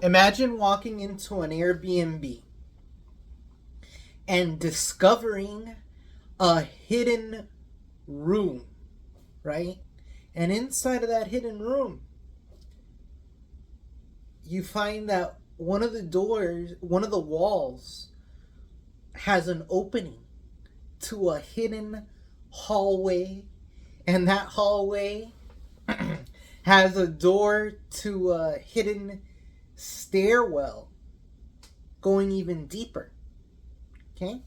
Imagine walking into an Airbnb and discovering a hidden room, right? And inside of that hidden room, you find that one of the walls has an opening to a hidden hallway, and that hallway has a door to a hidden stairwell going even deeper. Okay?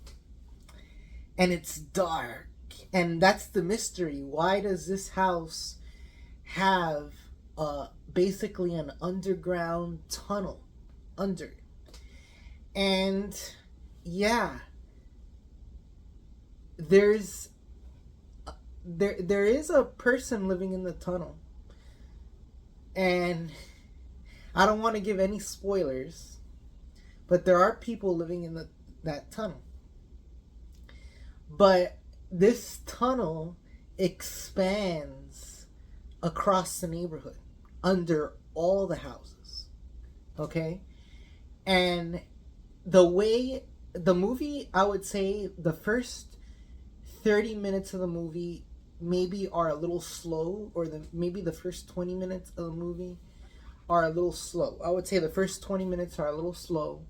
And it's dark. And that's the mystery. Why does this house have basically an underground tunnel under it? And yeah, there is a person living in the tunnel. And I don't want to give any spoilers, but there are people living in that tunnel. But this tunnel expands across the neighborhood, under all the houses. Okay? And the movie, I would say the first 30 minutes of the movie maybe are a little slow, or maybe the first 20 minutes of the movie are a little slow. I would say the first 20 minutes are a little slow.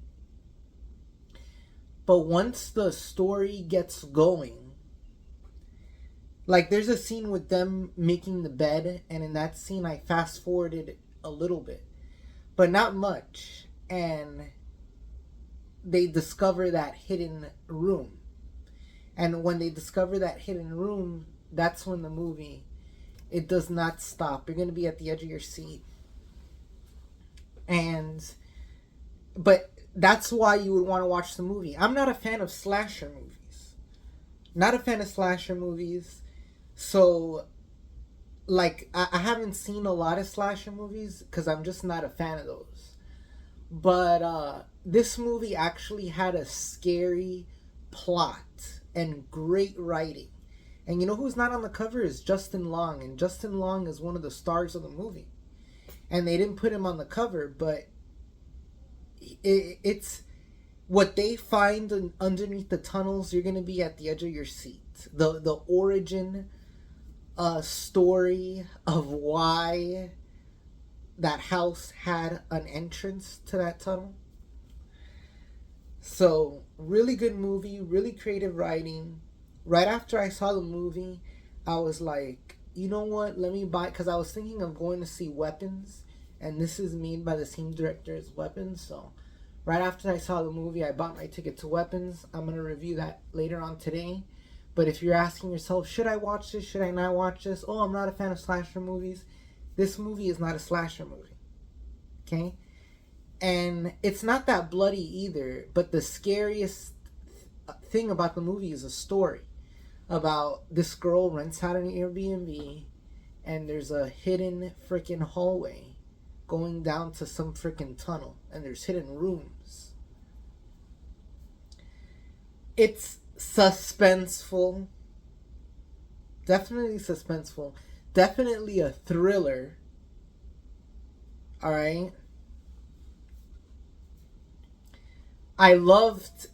But once the story gets going, like there's a scene with them making the bed, and in that scene I fast forwarded a little bit, but not much, and they discover that hidden room. And when they discover that hidden room, that's when the movie, it does not stop. You're going to be at the edge of your seat. But that's why you would want to watch the movie. I'm not a fan of slasher movies. Not a fan of slasher movies. So, like, I haven't seen a lot of slasher movies because I'm just not a fan of those. But this movie actually had a scary plot and great writing. And you know who's not on the cover is Justin Long. And Justin Long is one of the stars of the movie. And they didn't put him on the cover, but it's what they find underneath the tunnels. You're going to be at the edge of your seat. The origin story of why that house had an entrance to that tunnel. So, really good movie, really creative writing. Right after I saw the movie, I was like, you know what, let me buy, because I was thinking of going to see Weapons, and this is made by the same director as Weapons. So right after I saw the movie, I bought my ticket to Weapons. I'm going to review that later on today. But if you're asking yourself, should I watch this, should I not watch this? Oh, I'm not a fan of slasher movies. This movie is not a slasher movie. Okay? And it's not that bloody either, but the scariest thing about the movie is a story about this girl rents out an Airbnb, and there's a hidden freaking hallway going down to some freaking tunnel, and there's hidden rooms. It's suspenseful. Definitely suspenseful. Definitely a thriller. Alright? I loved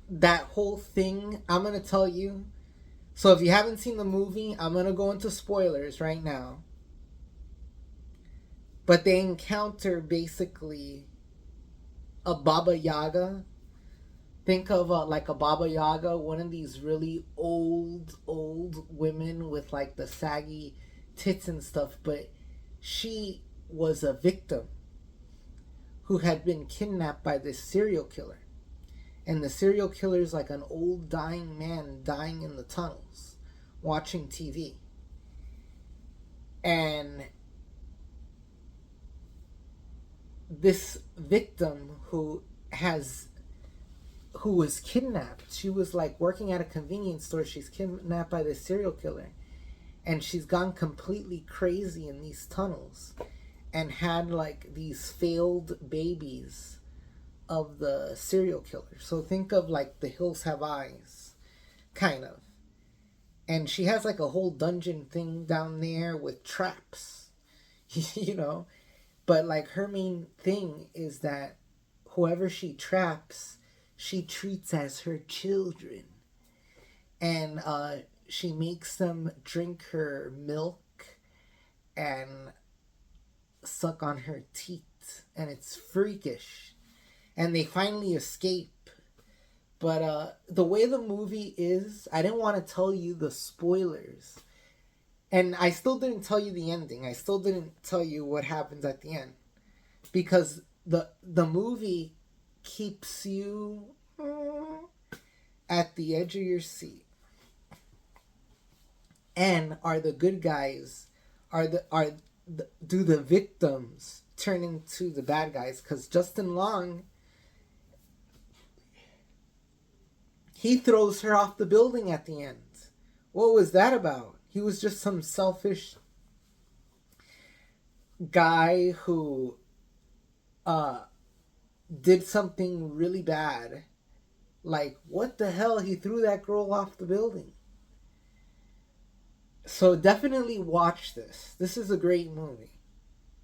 that whole thing. I'm going to tell you. So if you haven't seen the movie, I'm going to go into spoilers right now. But they encounter basically a Baba Yaga. Think of like a Baba Yaga, one of these really old women with like the saggy tits and stuff. But she was a victim who had been kidnapped by this serial killer. And the serial killer is like an old dying man dying in the tunnels, watching TV. And this victim who was kidnapped, she was like working at a convenience store. She's kidnapped by this serial killer. And she's gone completely crazy in these tunnels. And had like these failed babies of the serial killer. So think of like The Hills Have Eyes, kind of. And she has like a whole dungeon thing down there with traps, you know. But like her main thing is that whoever she traps, she treats as her children. And she makes them drink her milk and suck on her teeth. And it's freakish. And they finally escape. But the way the movie is, I didn't want to tell you the spoilers. And I still didn't tell you the ending. I still didn't tell you what happens at the end. Because the movie keeps you at the edge of your seat. And are the good guys, do the victims turn into the bad guys? Because Justin Long, he throws her off the building at the end. What was that about? He was just some selfish guy who did something really bad. Like, what the hell? He threw that girl off the building. So definitely watch this. This is a great movie.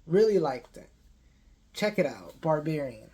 Really liked it. Check it out. Barbarian.